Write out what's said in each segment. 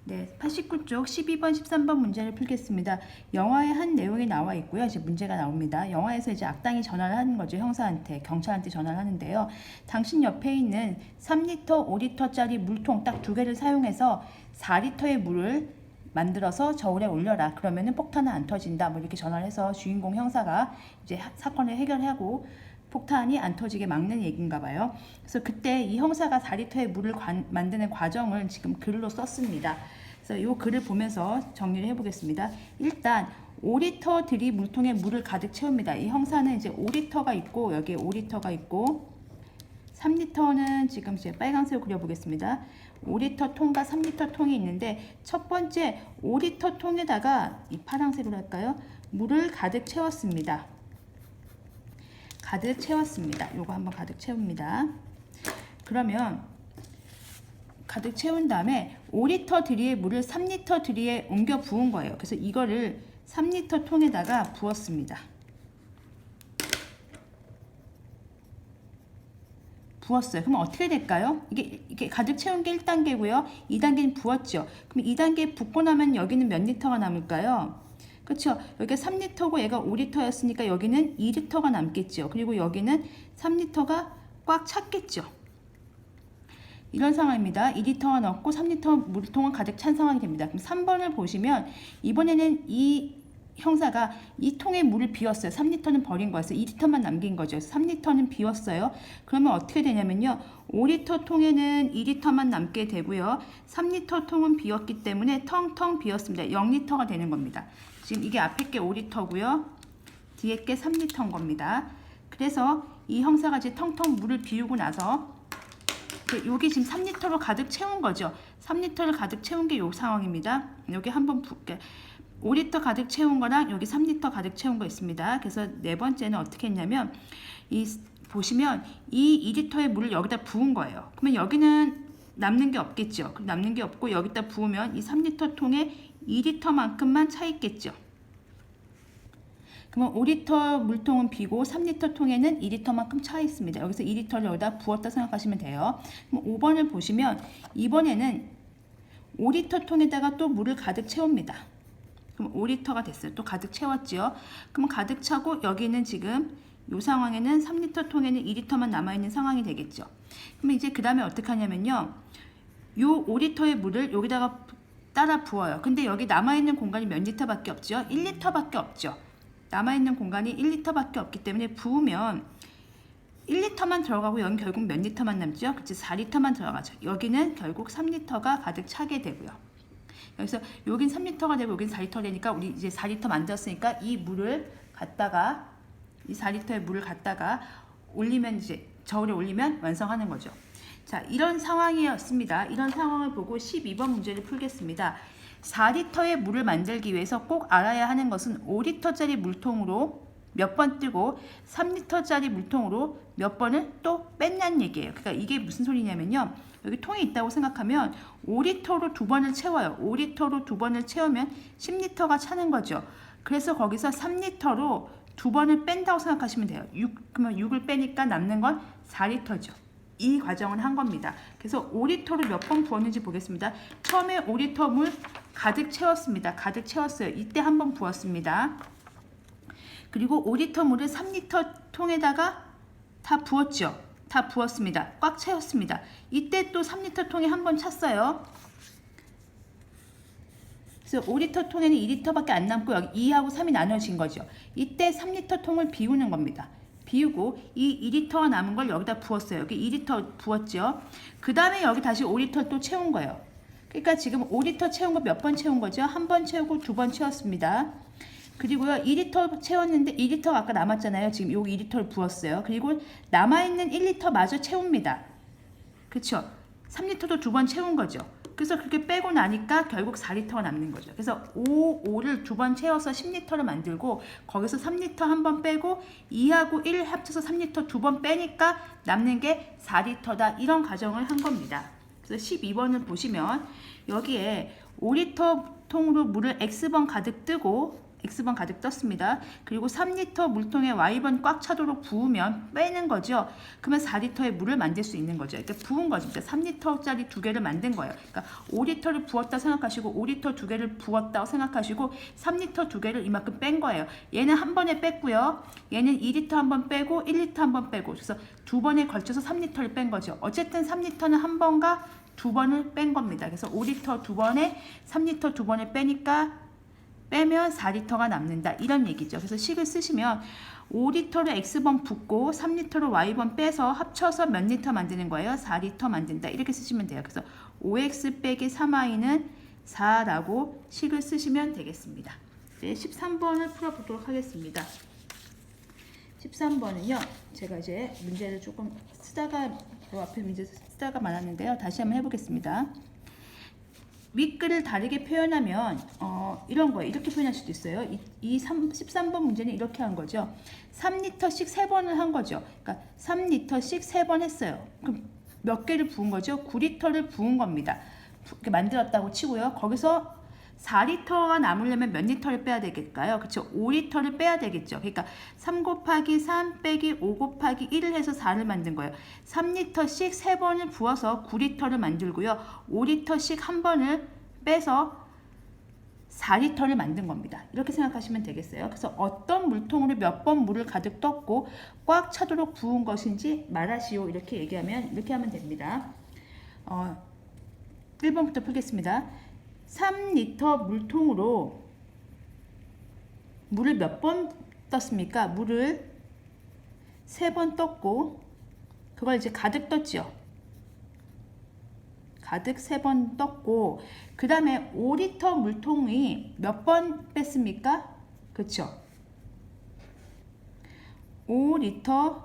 네, 89쪽 12번, 13번 문제를 풀겠습니다. 영화의 한 내용이 나와 있고요. 이제 문제가 나옵니다. 영화에서 이제 악당이 전화를 하는 거죠. 형사한테, 경찰한테 전화를 하는데요. 당신 옆에 있는 3리터, 5리터짜리 물통 딱 두 개를 사용해서 4리터의 물을 만들어서 저울에 올려라. 그러면은 폭탄은 안 터진다. 뭐 이렇게 전화를 해서 주인공 형사가 이제 사건을 해결하고 폭탄이 안 터지게 막는 얘기인가 봐요. 그래서 그때 이 형사가 4리터의 물을 만드는 과정을 지금 글로 썼습니다. 그래서 이 글을 보면서 정리를 해보겠습니다. 일단 5리터 들이 물통에 물을 가득 채웁니다. 이 형사는 이제 5리터가 있고 여기에 5리터가 있고 3리터는 지금 이제 빨간색으로 그려보겠습니다. 5리터 통과 3리터 통이 있는데 첫 번째 5리터 통에다가 이 파란색으로 할까요? 물을 가득 채웠습니다. 가득 채웠습니다. 요거 한번 가득 채웁니다. 그러면 가득 채운 다음에 5리터 드리의 물을 3리터 드리에 옮겨 부은 거예요. 그래서 이거를 3리터 통에다가 부었습니다. 부었어요. 그럼 어떻게 될까요? 이게 가득 채운 게 1단계고요. 2단계는 부었죠. 그럼 2단계 붓고 나면 여기는 몇 리터가 남을까요? 그렇죠. 여기가 3리터고 얘가 5리터였으니까 여기는 2리터가 남겠죠. 그리고 여기는 3리터가 꽉 찼겠죠. 이런 상황입니다. 2리터가 넣고 3리터 물통은 가득 찬 상황이 됩니다. 그럼 3번을 보시면 이번에는 이 형사가 이 통에 물을 비웠어요. 3리터는 버린 거였어요. 2리터만 남긴 거죠. 3리터는 비웠어요. 그러면 어떻게 되냐면요. 5리터 통에는 2리터만 남게 되고요. 3리터 통은 비웠기 때문에 텅텅 비었습니다. 0리터가 되는 겁니다. 지금 이게 앞에 게 5리터고요. 뒤에 게 3리터인 겁니다. 그래서 이 형사가 이제 텅텅 물을 비우고 나서 여기 지금 3리터로 가득 채운 거죠. 3리터를 가득 채운 게 이 상황입니다. 여기 한번 5리터 가득 채운 거랑 여기 3리터 가득 채운 거 있습니다. 그래서 네 번째는 어떻게 했냐면 보시면 이 2리터의 물을 여기다 부은 거예요. 그러면 여기는 남는 게 없겠죠. 남는 게 없고 여기다 부으면 이 3리터 통에 2리터만큼만 차 있겠죠. 그러면 5리터 물통은 비고 3리터 통에는 2리터만큼 차 있습니다. 여기서 2리터를 여기다 부었다 생각하시면 돼요. 그럼 5번을 보시면 이번에는 5리터 통에다가 또 물을 가득 채웁니다. 그럼 5리터가 됐어요. 또 가득 채웠죠. 그럼 가득 차고 여기는 지금 이 상황에는 3리터 통에는 2리터만 남아있는 상황이 되겠죠. 그러면 이제 그 다음에 어떻게 하냐면요. 이 5리터의 물을 여기다가 따라 부어요. 근데 여기 남아있는 공간이 몇 리터밖에 없죠? 1리터밖에 없죠. 남아있는 공간이 1리터밖에 없기 때문에 부으면 1리터만 들어가고 여긴 결국 몇 리터만 남죠? 그치? 4리터만 들어가죠. 여기는 결국 3리터가 가득 차게 되고요. 여기서 여긴 3리터가 되고 여긴 4리터 되니까 우리 이제 4리터 만들었으니까 이 물을 갖다가 이 4리터의 물을 갖다가 올리면 이제 저울에 올리면 완성하는 거죠. 자, 이런 상황이었습니다. 이런 상황을 보고 12번 문제를 풀겠습니다. 4리터의 물을 만들기 위해서 꼭 알아야 하는 것은 5리터짜리 물통으로 몇 번 뜨고 3리터짜리 물통으로 몇 번을 또 뺐냐는 얘기예요. 그러니까 이게 무슨 소리냐면요. 여기 통이 있다고 생각하면 5리터로 두 번을 채워요. 5리터로 두 번을 채우면 10리터가 차는 거죠. 그래서 거기서 3리터로 두 번을 뺀다고 생각하시면 돼요. 그러면 6을 빼니까 남는 건 4리터죠. 이 과정을 한 겁니다. 그래서 5리터로 몇 번 부었는지 보겠습니다. 처음에 5리터 물 가득 채웠습니다. 가득 채웠어요. 이때 한 번 부었습니다. 그리고 5리터 물을 3리터 통에다가 다 부었죠. 다 부었습니다. 꽉 채웠습니다. 이때 또 3리터 통에 한 번 찼어요. 그래서 5리터 통에는 2리터밖에 안 남고 여기 2하고 3이 나눠진 거죠. 이때 3리터 통을 비우는 겁니다. 비우고 이 2리터가 남은 걸 여기다 부었어요. 여기 2리터 부었죠. 그 다음에 여기 다시 5리터 또 채운 거예요. 그러니까 지금 5리터 채운 거 몇 번 채운 거죠? 한 번 채우고 두 번 채웠습니다. 그리고요 2리터 채웠는데 2리터가 아까 남았잖아요. 지금 여기 2리터를 부었어요. 그리고 남아있는 1리터 마저 채웁니다. 그쵸? 3리터도 두 번 채운 거죠. 그래서 그렇게 빼고 나니까 결국 4리터가 남는 거죠. 그래서 5를 두 번 채워서 10리터를 만들고 거기서 3리터 한 번 빼고 2하고 1 합쳐서 3리터 두 번 빼니까 남는 게 4리터다. 이런 과정을 한 겁니다. 그래서 12번을 보시면 여기에 5리터 통으로 물을 X번 가득 뜨고 X번 가득 떴습니다. 그리고 3리터 물통에 Y번 꽉 차도록 부으면 빼는 거죠. 그러면 4리터의 물을 만들 수 있는 거죠. 이렇게 부은 거죠. 3리터짜리 두 개를 만든 거예요. 그러니까 5리터를 부었다 생각하시고 5리터 두 개를 부었다고 생각하시고 3리터 두 개를 이만큼 뺀 거예요. 얘는 한 번에 뺐고요. 얘는 2리터 한 번 빼고 1리터 한 번 빼고 그래서 두 번에 걸쳐서 3리터를 뺀 거죠. 어쨌든 3리터는 한 번과 두 번을 뺀 겁니다. 그래서 5리터 두 번에 3리터 두 번을 빼면 4리터가 남는다. 이런 얘기죠. 그래서 식을 쓰시면 5리터를 X번 붓고 3리터를 Y번 빼서 합쳐서 몇 리터 만드는 거예요? 4리터 만든다. 이렇게 쓰시면 돼요. 그래서 5X 빼기 3Y는 4라고 식을 쓰시면 되겠습니다. 이제 13번을 풀어보도록 하겠습니다. 13번은요. 제가 이제 문제를 조금 쓰다가 앞에 문제 쓰다가 말았는데요. 다시 한번 해보겠습니다. 윗글을 다르게 표현하면 이런 거예요. 이렇게 표현할 수도 있어요. 13번 문제는 이렇게 한 거죠. 3리터씩 3번을 한 거죠. 그러니까 3리터씩 3번 했어요. 그럼 몇 개를 부은 거죠? 9리터를 부은 겁니다. 이렇게 만들었다고 치고요. 거기서 4리터가 남으려면 몇 리터를 빼야 되겠까요? 그렇죠? 5리터를 빼야 되겠죠. 그러니까 3 곱하기 3 빼기 5 곱하기 1을 해서 4를 만든 거예요. 3리터씩 3번을 부어서 9리터를 만들고요. 5리터씩 한 번을 빼서 4리터를 만든 겁니다. 이렇게 생각하시면 되겠어요. 그래서 어떤 물통으로 몇 번 물을 가득 떴고 꽉 차도록 부은 것인지 말하시오. 이렇게 얘기하면 이렇게 하면 됩니다. 1번부터 풀겠습니다. 3리터 물통으로 물을 몇 번 떴습니까? 물을 3번 떴고 그걸 이제 가득 떴죠. 가득 3번 떴고 그 다음에 5리터 물통이 몇 번 뺐습니까? 그렇죠. 5리터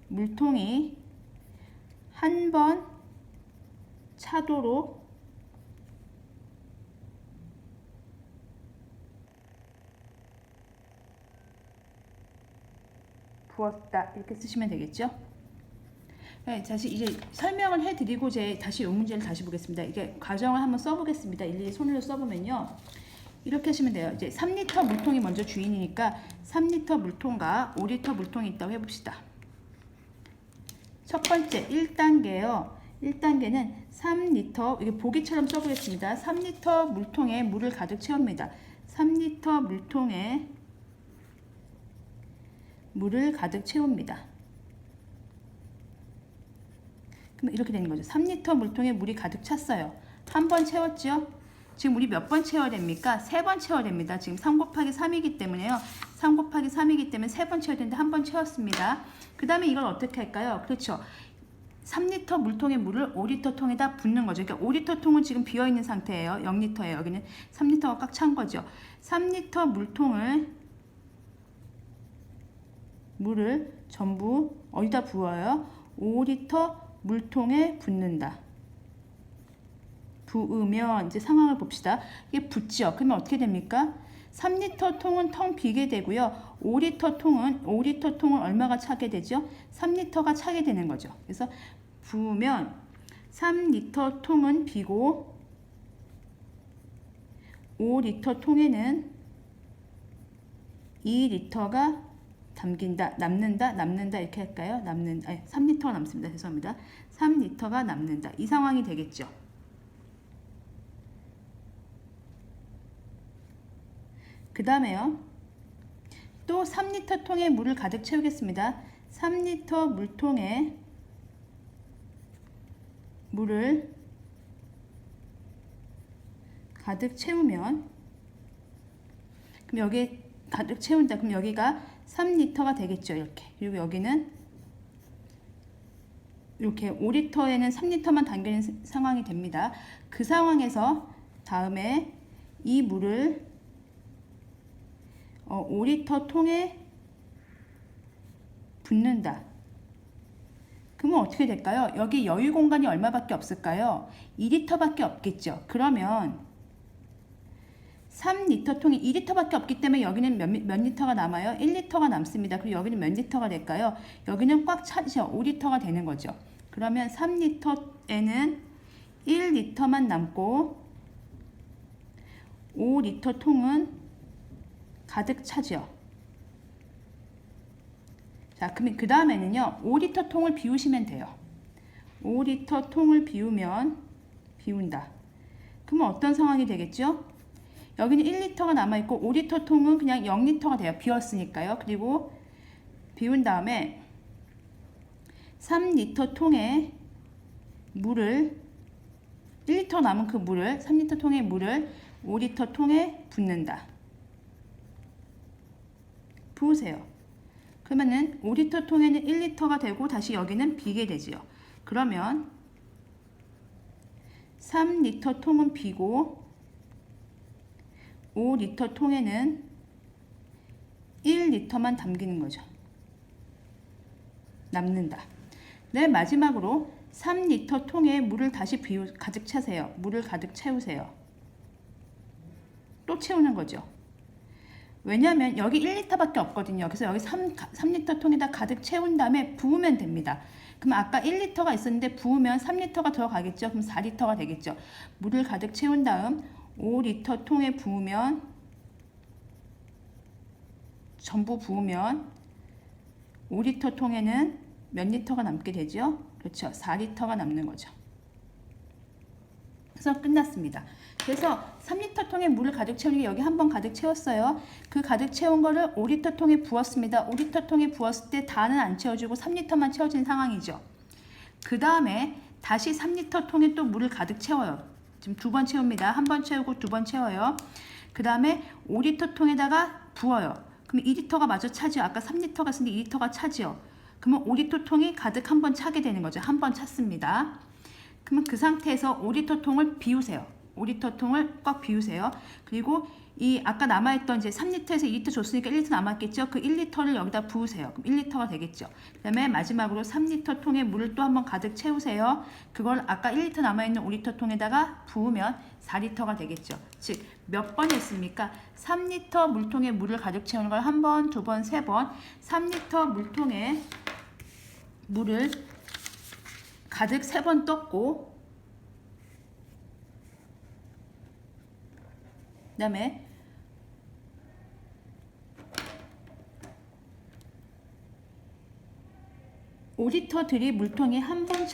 물통이 한 번 차도록 부었다. 이렇게 쓰시면 되겠죠. 네, 다시 이제 설명을 해드리고 다시 이 문제를 다시 보겠습니다. 이게 과정을 한번 써보겠습니다. 일일이 손으로 써보면요. 이렇게 하시면 돼요. 이제 3리터 물통이 먼저 주인이니까 3리터 물통과 5리터 물통이 있다고 해봅시다. 첫 번째 1단계요. 1단계는 3리터, 이게 보기처럼 써보겠습니다. 3리터 물통에 물을 가득 채웁니다. 3리터 물통에 물을 가득 채웁니다. 그럼 이렇게 되는 거죠. 3리터 물통에 물이 가득 찼어요. 한 번 채웠죠? 지금 우리 몇 번 채워야 됩니까? 3번 채워야 됩니다. 지금 3 곱하기 3이기 때문에요. 3 곱하기 3이기 때문에 3번 채워야 되는데 한 번 채웠습니다. 그 다음에 이걸 어떻게 할까요? 그렇죠. 3리터 물통의 물을 5리터 통에다 붓는 거죠. 그러니까 5리터 통은 지금 비어있는 상태예요. 0리터예요. 여기는 3리터가 꽉 찬 거죠. 3리터 물을 전부 어디다 부어요? 5리터 물통에 붓는다. 부으면 이제 상황을 봅시다. 이게 붓죠. 그러면 어떻게 됩니까? 3리터 통은 텅 비게 되고요. 5리터 통은 얼마가 차게 되죠? 3리터가 차게 되는 거죠. 그래서 부으면 3리터 통은 비고 5리터 통에는 2리터가 남는다 이렇게 할까요? 3리터가 남습니다. 죄송합니다. 3리터가 남는다. 이 상황이 되겠죠. 그 다음에요. 또 3리터 통에 물을 가득 채우겠습니다. 3리터 물통에 물을 가득 채우면 그럼 여기 가득 채운다. 그럼 여기가 3리터가 되겠죠. 이렇게. 그리고 여기는 이렇게 5리터에는 3리터만 담기는 상황이 됩니다. 그 상황에서 다음에 이 물을 5리터 통에 붓는다. 그러면 어떻게 될까요? 여기 여유 공간이 얼마밖에 없을까요? 2리터밖에 없겠죠. 그러면 3리터 통이 2리터밖에 없기 때문에 여기는 몇 리터가 남아요? 1리터가 남습니다. 그리고 여기는 몇 리터가 될까요? 여기는 꽉 차죠. 5리터가 되는 거죠. 그러면 3리터에는 1리터만 남고 5리터 통은 가득 차죠. 자, 그러면 그 다음에는요, 5리터 통을 비우시면 돼요. 5리터 통을 비운다. 그러면 어떤 상황이 되겠죠? 여기는 1리터가 남아있고 5리터 통은 그냥 0리터가 돼요. 비웠으니까요. 그리고 비운 다음에 3리터 통에 물을 1리터 남은 그 물을 3리터 통의 물을 5리터 통에 붓는다. 부으세요. 그러면은 5리터 통에는 1리터가 되고 다시 여기는 비게 되지요. 그러면 3리터 통은 비고 5리터 통에는 1리터만 담기는 거죠. 남는다. 네, 마지막으로 3리터 통에 물을 다시 가득 차세요. 물을 가득 채우세요. 또 채우는 거죠. 왜냐하면 여기 1리터밖에 없거든요. 그래서 여기 3리터 통에다 가득 채운 다음에 부으면 됩니다. 그럼 아까 1리터가 있었는데 부으면 3리터가 들어가겠죠. 그럼 4리터가 되겠죠. 물을 가득 채운 다음 5리터 통에 부으면 전부 부으면 5리터 통에는 몇 리터가 남게 되죠? 그렇죠. 4리터가 남는 거죠. 그래서 끝났습니다. 그래서 3리터 통에 물을 가득 채우는 게 여기 한번 가득 채웠어요. 그 가득 채운 거를 5리터 통에 부었습니다. 5리터 통에 부었을 때 다는 안 채워주고 3리터만 채워진 상황이죠. 그 다음에 다시 3리터 통에 또 물을 가득 채워요. 지금 2번 채웁니다. 한 번 채우고 2번 채워요. 그 다음에 5리터 통에다가 부어요. 그럼 2리터가 마저 차죠. 아까 3리터가 있었는데 2리터가 차죠. 그러면 5리터 통이 가득 한 번 차게 되는 거죠. 한 번 찼습니다. 그러면 그 상태에서 5리터 통을 비우세요. 5리터 통을 꽉 비우세요. 그리고 이 아까 남아있던 이제 3리터에서 2리터 줬으니까 1리터 남았겠죠. 그 1리터를 여기다 부으세요. 그럼 1리터가 되겠죠. 그 다음에 마지막으로 3리터 통에 물을 또 한번 가득 채우세요. 그걸 아까 1리터 남아있는 5리터 통에다가 부으면 4리터가 되겠죠. 즉 몇 번 했습니까? 3리터 물통에 물을 가득 채우는 걸 한 번, 두 번, 세 번. 3리터 물통에 물을 가득 3번 떴고 그 다음에 5리터들이 물통에 한 번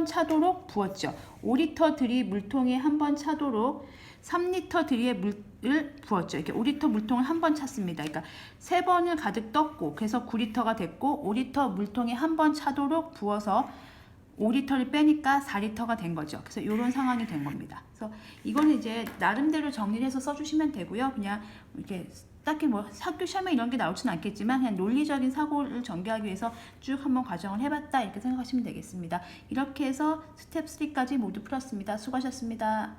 차도록 부었죠. 5리터들이 물통에 한 번 차도록 3리터들의 물을 부었죠. 이렇게 5리터 물통을 한 번 찼습니다. 그러니까 3번을 가득 떴고 그래서 9리터가 됐고 5리터 물통에 한 번 차도록 부어서 5리터를 빼니까 4리터가 된 거죠. 그래서 이런 상황이 된 겁니다. 그래서 이거는 이제 나름대로 정리를 해서 써주시면 되고요. 그냥 이렇게 딱히 뭐 학교 시험에 이런 게 나오지는 않겠지만 그냥 논리적인 사고를 전개하기 위해서 쭉 한번 과정을 해봤다 이렇게 생각하시면 되겠습니다. 이렇게 해서 스텝 3까지 모두 풀었습니다. 수고하셨습니다.